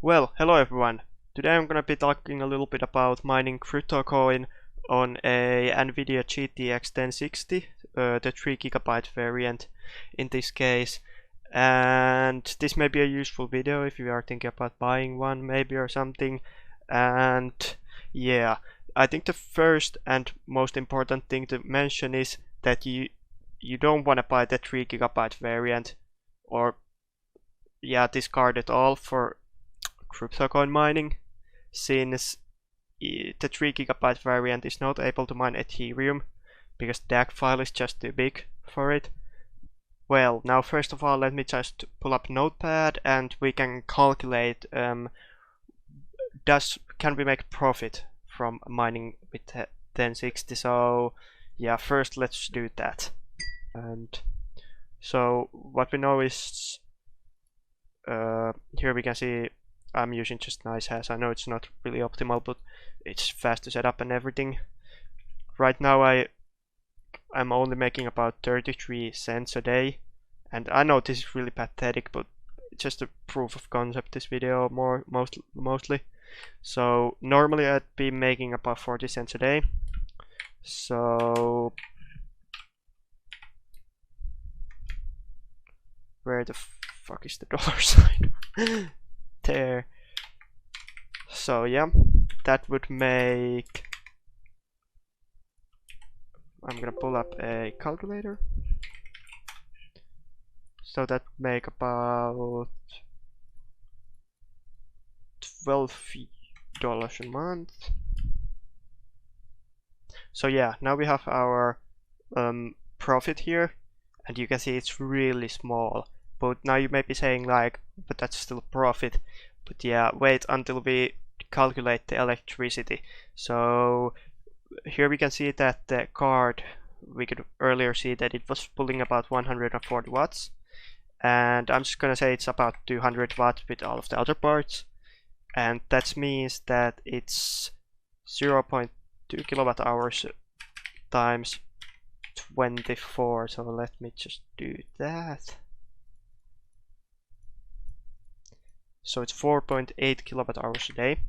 Well, hello everyone. Today I'm gonna be talking a little bit about mining crypto coin on a Nvidia GTX 1060, the 3 GB variant in this case. And this may be a useful video if you are thinking about buying one maybe or something. And yeah, I think the first and most important thing to mention is that you don't want to buy the 3 GB variant, or discard it all for crypto coin mining, since the 3 GB variant is not able to mine Ethereum because the DAG file is just too big for it. Well, now first of all, let me just pull up Notepad and we can calculate can we make profit from mining with 1060. So yeah, first let's do that. And so what we know is here we can see I'm using just nice hash. I know it's not really optimal, but it's fast to set up and everything. Right now I'm only making about 33 cents a day, and I know this is really pathetic, but it's just a proof of concept, this video mostly. So normally I'd be making about 40 cents a day. So where the fuck is the dollar sign? There. So yeah, that would make, I'm gonna pull up a calculator. So that would make about $12 a month. So yeah, now we have our profit here, and you can see it's really small. But now you may be saying like, but that's still profit. But yeah, wait until we calculate the electricity. So here we can see that the card, we could earlier see that it was pulling about 140 watts. And I'm just gonna say it's about 200 watts with all of the other parts. And that means that it's 0.2 kilowatt hours times 24. So let me just do that. So it's 4.8 kilowatt hours a day.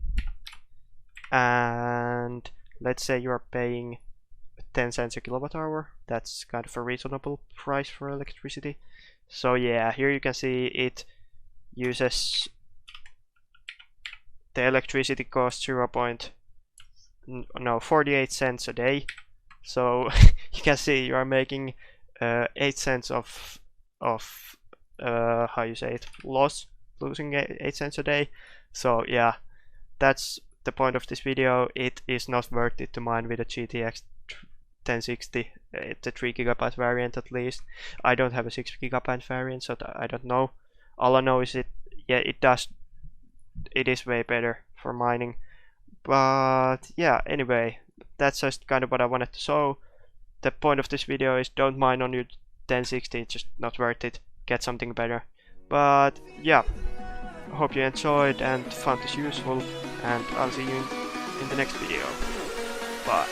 And let's say you are paying 10 cents a kilowatt hour. That's kind of a reasonable price for electricity. So yeah, here you can see it uses, the electricity costs 48 cents a day. So you can see you are making 8 cents of how you say it, losing 8 cents a day. So yeah, that's the point of this video. It is not worth it to mine with a GTX 1060, the 3 GB variant at least. I don't have a 6 GB variant, so I don't know. All I know is it is way better for mining. But yeah, anyway, that's just kind of what I wanted to show. The point of this video is don't mine on your 1060, it's just not worth it. Get something better. But yeah, hope you enjoyed and found this useful, and I'll see you in the next video. Bye.